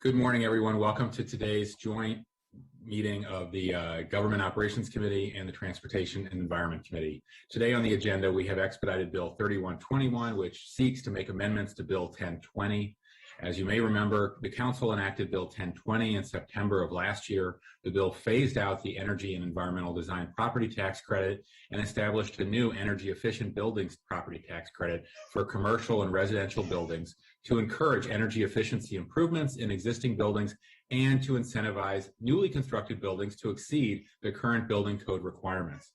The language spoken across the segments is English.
Good morning, everyone. Welcome to today's joint meeting of the Government Operations Committee and the Transportation and Environment Committee. Today on the agenda, we have expedited Bill 3121, which seeks to make amendments to Bill 1020. As you may remember, the Council enacted Bill 1020 in September of last year. The bill phased out the Energy and Environmental Design Property Tax Credit and established a new Energy Efficient Buildings Property Tax Credit for commercial and residential buildings to encourage energy efficiency improvements in existing buildings and to incentivize newly constructed buildings to exceed the current building code requirements.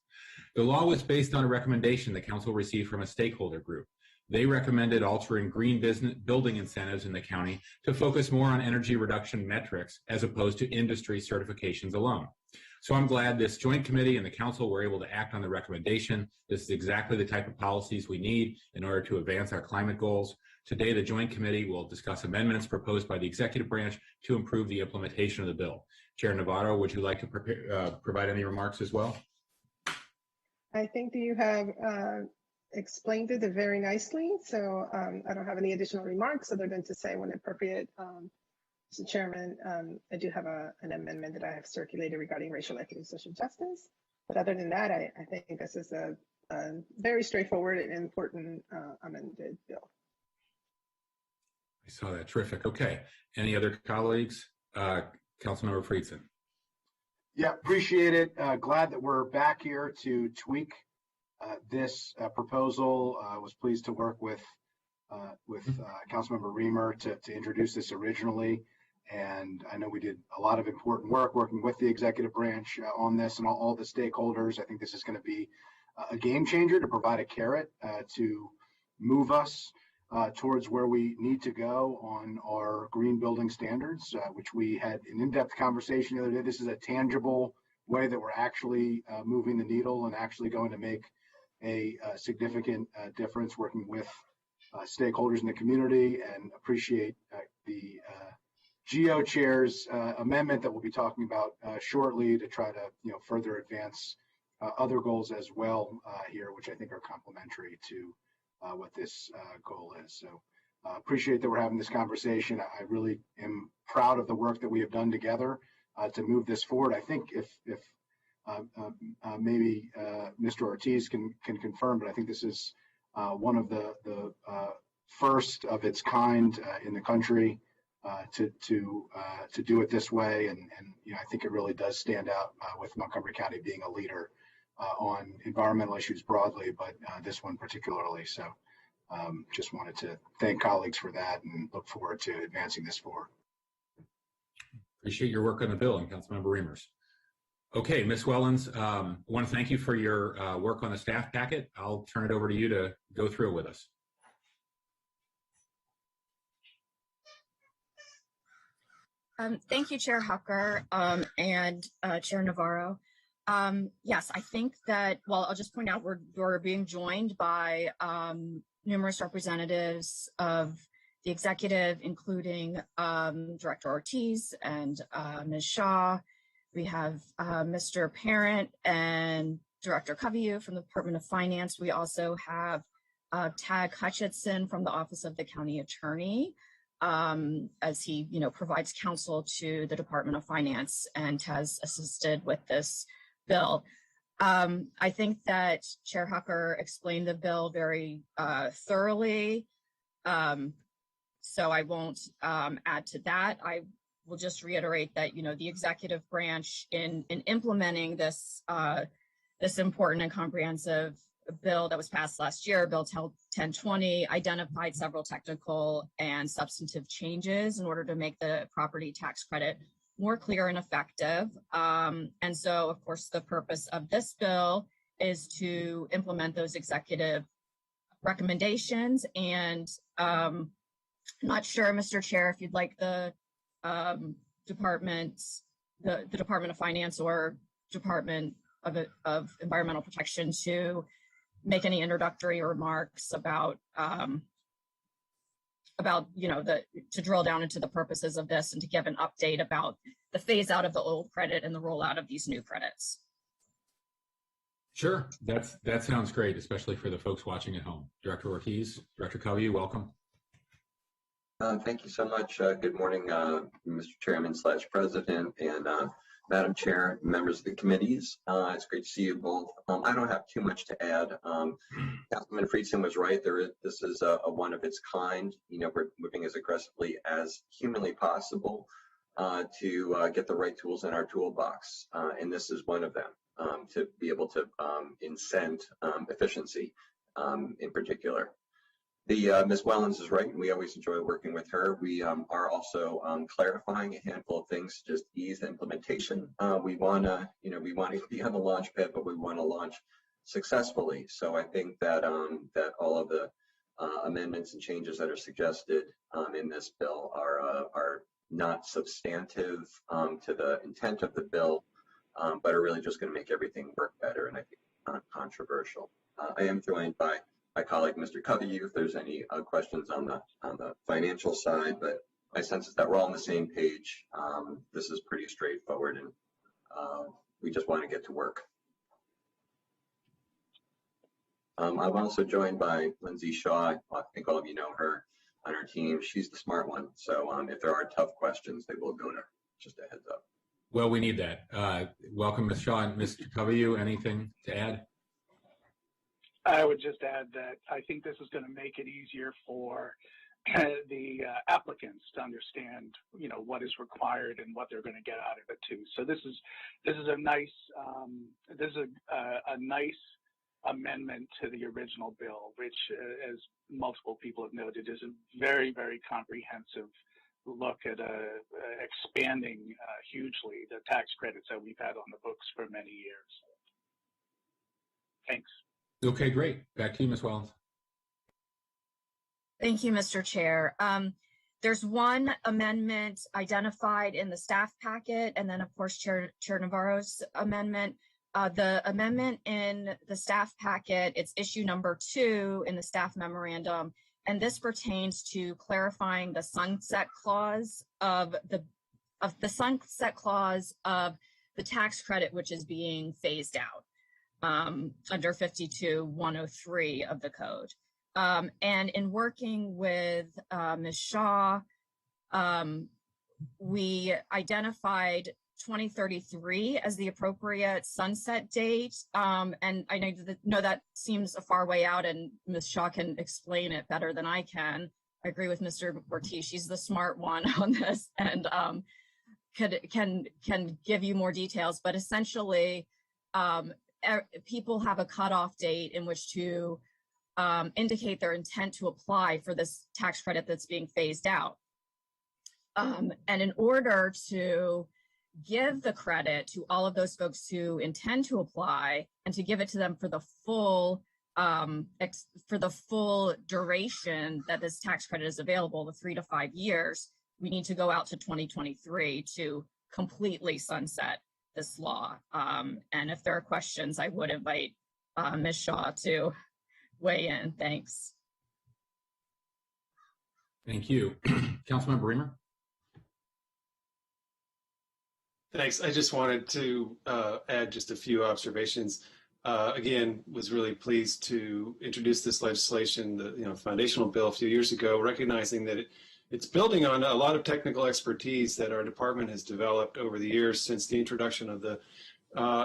The law was based on a recommendation the Council received from a stakeholder group. They recommended altering green building incentives in the county to focus more on energy reduction metrics as opposed to industry certifications alone. So I'm glad this joint committee and the council were able to act on the recommendation. This is exactly the type of policies we need in order to advance our climate goals. Today, the joint committee will discuss amendments proposed by the executive branch to improve the implementation of the bill. Chair Navarro, would you like to provide any remarks as well? I think that you have explained it very nicely, so I don't have any additional remarks other than to say when appropriate, Mr. Chairman, I do have an amendment that I have circulated regarding racial equity and social justice. But other than that, I think this is a very straightforward and important amended bill. I saw that. Terrific. Okay. Any other colleagues? Councilmember Friedson. Yeah, appreciate it. Glad that we're back here to tweak this proposal. Was pleased to work with Councilmember Reamer to introduce this originally. And I know we did a lot of important work working with the executive branch on this and all the stakeholders. I think this is going to be a game changer to provide a carrot to move us towards where we need to go on our green building standards, which we had an in-depth conversation the other day. This is a tangible way that we're actually moving the needle and actually going to make a significant difference working with stakeholders in the community, and appreciate the GEO Chair's amendment that we'll be talking about shortly to try to further advance other goals as well here, which I think are complementary to what this goal is. So appreciate that we're having this conversation. I really am proud of the work that we have done together to move this forward. I think if maybe Mr. Ortiz can confirm, but I think this is one of the first of its kind in the country to do it this way, and I think it really does stand out with Montgomery County being a leader on environmental issues broadly, but this one particularly. So just wanted to thank colleagues for that and look forward to advancing this forward. Appreciate your work on the bill, and Councilmember Reimers. Okay, Ms. Wellens, I want to thank you for your work on the staff packet. I'll turn it over to you to go through it with us. Thank you, Chair Hucker and Chair Navarro. Yes, I think that, well, I'll just point out we're being joined by numerous representatives of the executive, including Director Ortiz and Ms. Shaw. We have Mr. Parent and Director Covey from the Department of Finance. We also have Tag Hutchinson from the Office of the County Attorney, as he provides counsel to the Department of Finance and has assisted with this bill. I think that Chair Hucker explained the bill very thoroughly, so I won't add to that. I will just reiterate that the executive branch in implementing this this important and comprehensive bill that was passed last year, Bill 1020, identified several technical and substantive changes in order to make the property tax credit more clear and effective. And so, of course, the purpose of this bill is to implement those executive recommendations. And I'm not sure, Mr. Chair, if you'd like the Department of Finance or Department of Environmental Protection to make any introductory remarks about to drill down into the purposes of this and to give an update about the phase out of the old credit and the rollout of these new credits. Sure, that sounds great, especially for the folks watching at home. Director Ortiz, Director Covey, welcome. Thank you so much. Good morning, Mr. Chairman / President and Madam Chair, members of the committees. It's great to see you both. I don't have too much to add. Councilman Friedson was right. This is a one of its kind. We're moving as aggressively as humanly possible to get the right tools in our toolbox, and this is one of them to be able to incent efficiency in particular. Ms. Wellens is right. We always enjoy working with her. We are also clarifying a handful of things to just ease the implementation. We want to be on the launch pad, but we want to launch successfully. So I think that that all of the amendments and changes that are suggested in this bill are not substantive to the intent of the bill, but are really just going to make everything work better, and I think not controversial. I am joined by my colleague, Mr. Covey, if there's any questions on the financial side, but my sense is that we're all on the same page. This is pretty straightforward, and we just want to get to work. I'm also joined by Lindsay Shaw. I think all of you know her on our team. She's the smart one. So if there are tough questions, they will go to her. Just a heads up. Well, we need that. Welcome, Ms. Shaw. And Mr. Covey, anything to add? I would just add that I think this is going to make it easier for the applicants to understand, what is required and what they're going to get out of it too. So this is a nice a nice amendment to the original bill, which, as multiple people have noted, is a very, very comprehensive look at expanding hugely the tax credits that we've had on the books for many years. Thanks. Okay, great. Back to you, Ms. Wellens. Thank you, Mr. Chair. There's one amendment identified in the staff packet, and then, of course, Chair Navarro's amendment. The amendment in the staff packet, it's issue number 2 in the staff memorandum, and this pertains to clarifying the sunset clause of the tax credit, which is being phased out under 52-103 of the code. And in working with Ms. Shaw, we identified 2033 as the appropriate sunset date. And I know that seems a far way out, and Ms. Shaw can explain it better than I can. I agree with Mr. Ortiz. She's the smart one on this, and can give you more details. But essentially, people have a cutoff date in which to indicate their intent to apply for this tax credit that's being phased out. And in order to give the credit to all of those folks who intend to apply and to give it to them for the full duration that this tax credit is available, the 3 to 5 years, we need to go out to 2023 to completely sunset this law. And if there are questions, I would invite Ms. Shaw to weigh in. Thanks. Thank you. Councilmember Reamer? Thanks. I just wanted to add just a few observations. Again, was really pleased to introduce this legislation, the foundational bill a few years ago, recognizing that it's building on a lot of technical expertise that our department has developed over the years since the introduction of the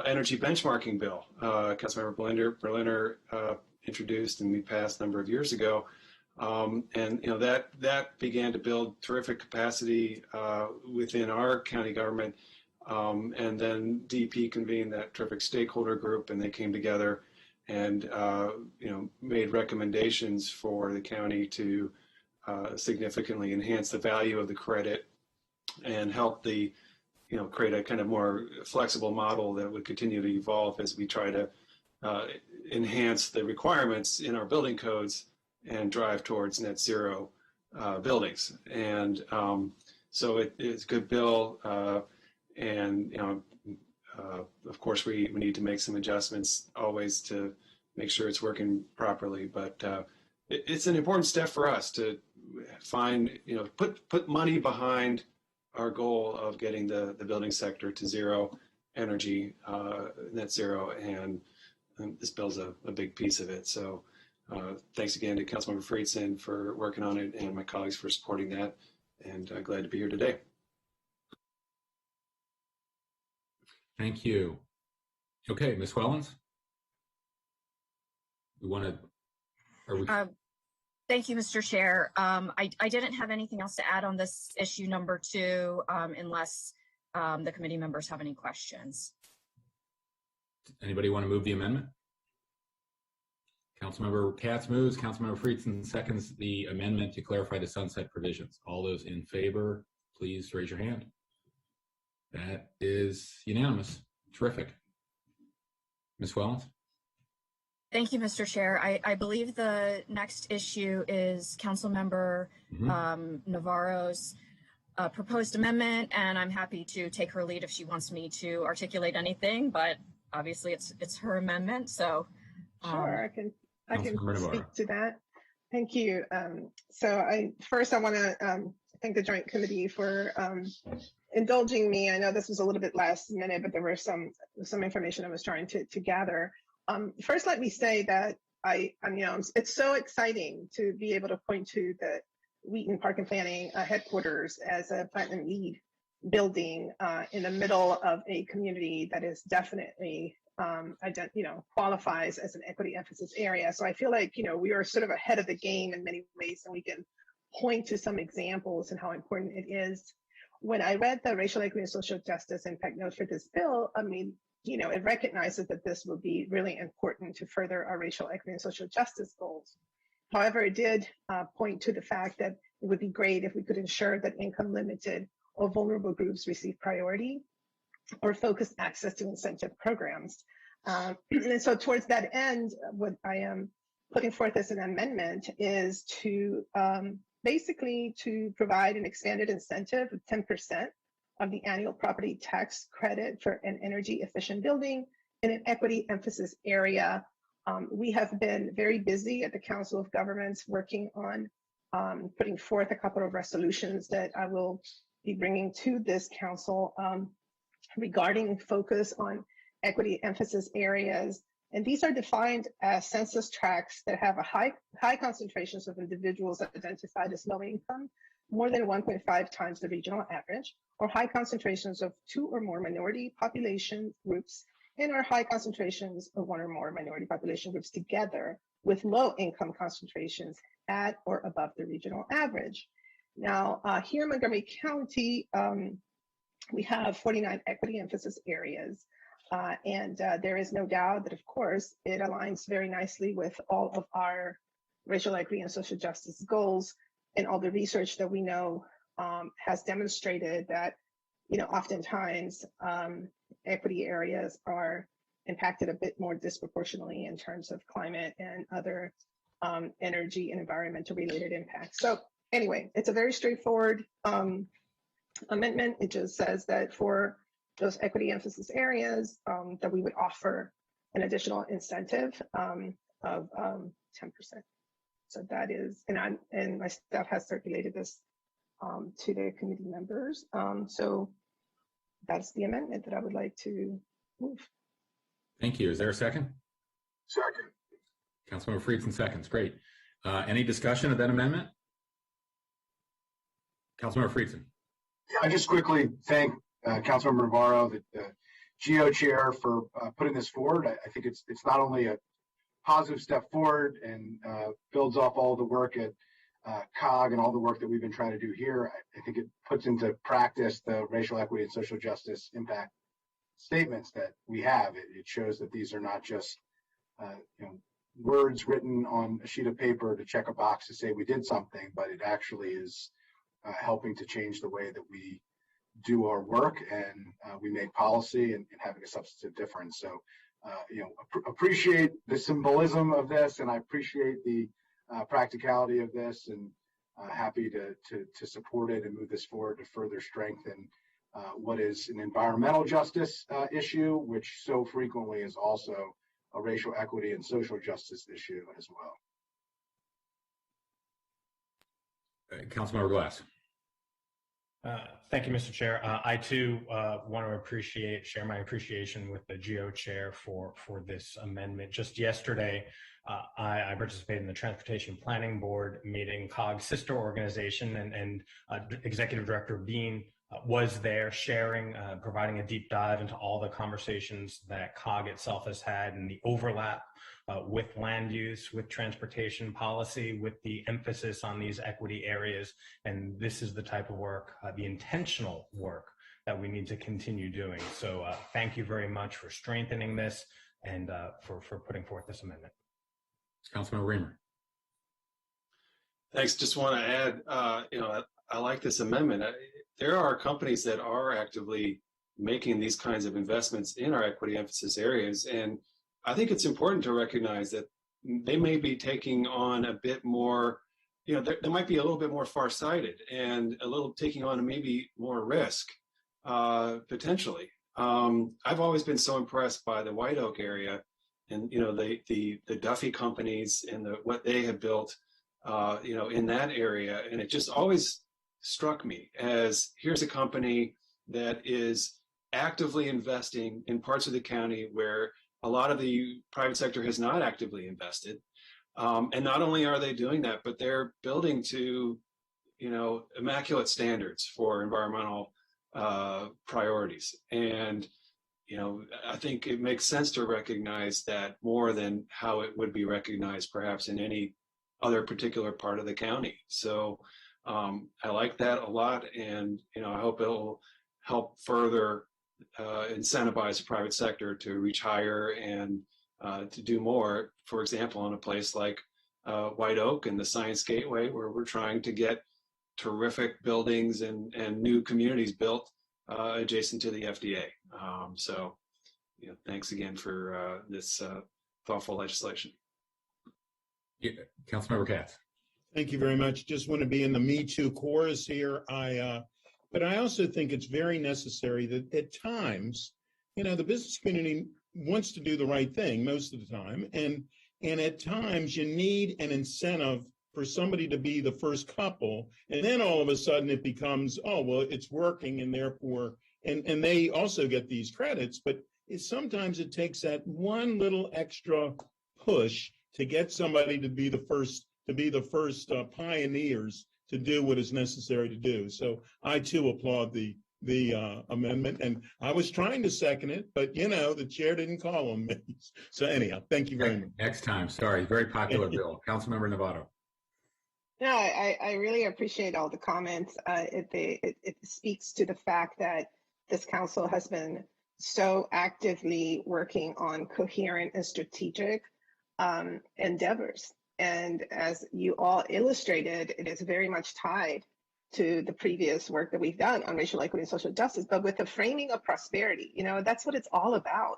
energy benchmarking bill. Councilmember Berliner introduced and we passed a number of years ago. And that began to build terrific capacity within our county government. And then DEP convened that terrific stakeholder group, and they came together and made recommendations for the county to significantly enhance the value of the credit and help the create a kind of more flexible model that would continue to evolve as we try to enhance the requirements in our building codes and drive towards net zero buildings. And so it's a good bill. And of course, we need to make some adjustments always to make sure it's working properly. But it's an important step for us to find, put money behind our goal of getting the building sector to zero energy, net zero, and this bill's a big piece of it. So Thanks again to Councilmember Friedson for working on it and my colleagues for supporting that. And glad to be here today. Thank you. Okay, Ms. Wellens? We want to, Thank you, Mr. Chair. I didn't have anything else to add on this issue number 2, unless the committee members have any questions. anybody want to move the amendment? Councilmember Katz moves, Councilmember Friedson seconds the amendment to clarify the sunset provisions. All those in favor, please raise your hand. That is unanimous. Terrific. Ms. Wellens? Thank you, Mr. Chair. I believe the next issue is Councilmember Navarro's proposed amendment, and I'm happy to take her lead if she wants me to articulate anything, but obviously it's her amendment, so. Sure, I can speak to that. Thank you. So I want to thank the Joint Committee for indulging me. I know this was a little bit last minute, but there were some information I was trying to gather. First, let me say that it's so exciting to be able to point to the Wheaton Park and Planning headquarters as a Platinum LEED building in the middle of a community that is definitely qualifies as an equity emphasis area. So I feel like, we are sort of ahead of the game in many ways, and we can point to some examples and how important it is. When I read the racial equity and social justice impact note for this bill, it recognizes that this will be really important to further our racial equity and social justice goals. However, it did point to the fact that it would be great if we could ensure that income limited or vulnerable groups receive priority or focused access to incentive programs. And so towards that end, what I am putting forth as an amendment is to basically to provide an expanded incentive of 10% of the annual property tax credit for an energy efficient building in an equity emphasis area. We have been very busy at the Council of Governments working on putting forth a couple of resolutions that I will be bringing to this council regarding focus on equity emphasis areas. And these are defined as census tracts that have a high concentrations of individuals identified as low income, more than 1.5 times the regional average, or high concentrations of 2 or more minority population groups, and or high concentrations of 1 or more minority population groups together with low income concentrations at or above the regional average. Now, here in Montgomery County, we have 49 equity emphasis areas. And there is no doubt that, of course, it aligns very nicely with all of our racial equity and social justice goals, and all the research that we know has demonstrated that, oftentimes equity areas are impacted a bit more disproportionately in terms of climate and other energy and environmental related impacts. So anyway, it's a very straightforward amendment. It just says that for those equity emphasis areas that we would offer an additional incentive of 10%. So that is, and my staff has circulated this to the committee members. So that's the amendment that I would like to move. Thank you. Is there a second? Second. Councilmember Friedson seconds. Great. Any discussion of that amendment? Councilmember Friedson. Yeah, I just quickly thank Councilmember Navarro, the GO chair, for putting this forward. I think it's not only a positive step forward and builds off all the work at COG and all the work that we've been trying to do here. I think it puts into practice the racial equity and social justice impact statements that we have. It shows that these are not just words written on a sheet of paper to check a box to say we did something, but it actually is helping to change the way that we do our work and we make policy and having a substantive difference. So, appreciate the symbolism of this, and I appreciate the practicality of this, and happy to support it and move this forward to further strengthen what is an environmental justice issue, which so frequently is also a racial equity and social justice issue as well. Councilmember Glass. Thank you, Mr. Chair. I too want to share my appreciation with the GO chair for this amendment. Just yesterday, I participated in the Transportation Planning Board meeting. COG's sister organization, and Executive Director Bean was there sharing, providing a deep dive into all the conversations that COG itself has had and the overlap with land use, with transportation policy, with the emphasis on these equity areas. And this is the type of work, the intentional work that we need to continue doing. So thank you very much for strengthening this and for putting forth this amendment. Councilmember Reamer. Thanks. Just want to add, I like this amendment. There are companies that are actively making these kinds of investments in our equity emphasis areas. And I think it's important to recognize that they may be taking on a bit more, they might be a little bit more farsighted and taking on maybe more risk, potentially. I've always been so impressed by the White Oak area and, the Duffy companies and what they have built, in that area. And it just always struck me as here's a company that is actively investing in parts of the county where a lot of the private sector has not actively invested. And not only are they doing that, but they're building to, immaculate standards for environmental priorities. And, I think it makes sense to recognize that more than how it would be recognized perhaps in any other particular part of the county. So I like that a lot, and I hope it'll help further incentivize the private sector to reach higher and to do more. For example, in a place like White Oak and the Science Gateway, where we're trying to get terrific buildings and new communities built adjacent to the FDA. So, thanks again for this thoughtful legislation. Yeah, Councilmember Katz. Thank you very much. Just want to be in the Me Too chorus here. But I also think it's very necessary that at times, the business community wants to do the right thing most of the time. And at times you need an incentive for somebody to be the first couple. And then all of a sudden it becomes, oh, well, it's working and therefore, and they also get these credits. But sometimes it takes that one little extra push to get somebody to be the first pioneers to do what is necessary to do. So I too applaud the amendment, and I was trying to second it, but the chair didn't call on me. So anyhow, thank you very much. Next time, sorry, very popular bill. Councilmember Novato. No, I really appreciate all the comments. It speaks to the fact that this council has been so actively working on coherent and strategic endeavors. And as you all illustrated, it is very much tied to the previous work that we've done on racial equity and social justice, but with the framing of prosperity. That's what it's all about.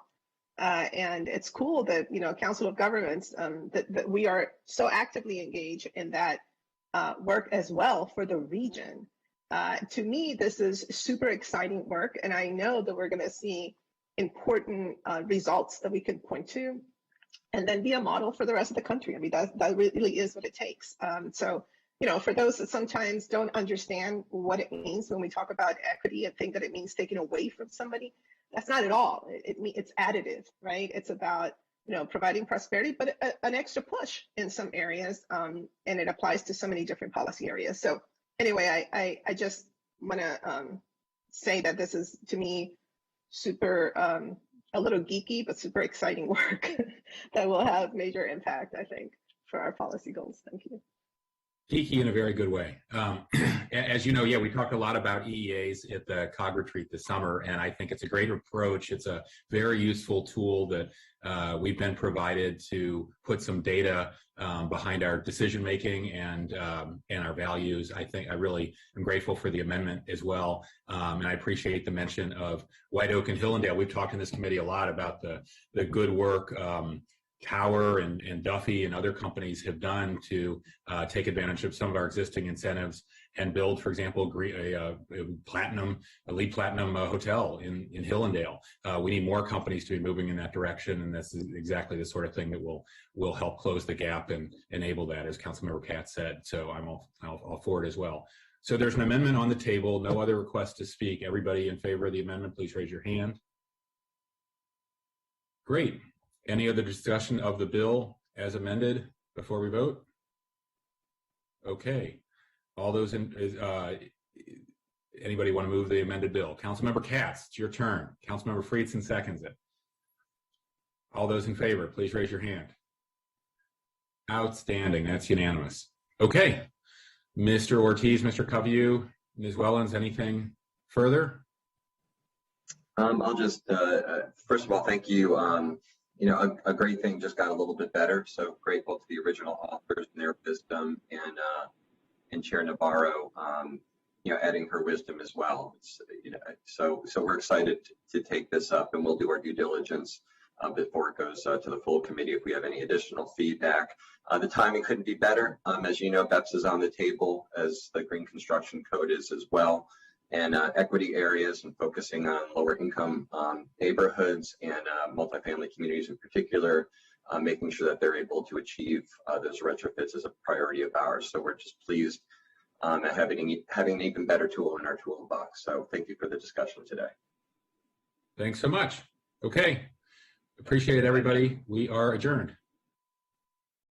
And it's cool that, Council of Governments, that we are so actively engaged in that work as well for the region. To me, this is super exciting work, and I know that we're going to see important results that we can point to and then be a model for the rest of the country. I mean, that really is what it takes. So, for those that sometimes don't understand what it means when we talk about equity and think that it means taking away from somebody, that's not at all. It's additive, right? It's about, providing prosperity, but an extra push in some areas, and it applies to so many different policy areas. So anyway, I just want to say that this is, to me, super a little geeky, but super exciting work that will have major impact, I think, for our policy goals. Thank you. Geeky in a very good way. As you know, we talked a lot about EEAs at the COG retreat this summer, and I think it's a great approach. It's a very useful tool that we've been provided to put some data behind our decision making and our values. I really am grateful for the amendment as well, and I appreciate the mention of White Oak and Hillendale. We've talked in this committee a lot about the good work Tower and Duffy and other companies have done to take advantage of some of our existing incentives and build, for example, a LEED Platinum hotel in Hillendale. We need more companies to be moving in that direction, and this is exactly the sort of thing that will help close the gap and enable that, as Councilmember Katz said. So I'm all for it as well. So there's an amendment on the table. No other requests to speak. Everybody in favor of the amendment, please raise your hand. Great. Any other discussion of the bill? as amended before we vote? Okay. All those in, anybody want to move the amended bill? Councilmember Katz, it's your turn. Councilmember Friedson seconds it. All those in favor, please raise your hand. Outstanding. That's unanimous. Okay. Mr. Ortiz, Mr. Covey, Ms. Wellens, anything further? I'll just, first of all, thank you. You know, a great thing just got a little bit better. So grateful to the original authors and their wisdom, and Chair Navarro, you know, adding her wisdom as well. It's, you know, so we're excited to take this up, and we'll do our due diligence before it goes to the full committee if we have any additional feedback. The timing couldn't be better. As you know, BEPS is on the table, as the Green Construction Code is as well, and equity areas and focusing on lower income neighborhoods and multifamily communities in particular, making sure that they're able to achieve those retrofits is a priority of ours. So we're just pleased at having an even better tool in our toolbox. So thank you for the discussion today. Thanks so much. Okay. Appreciate it, everybody. We are adjourned.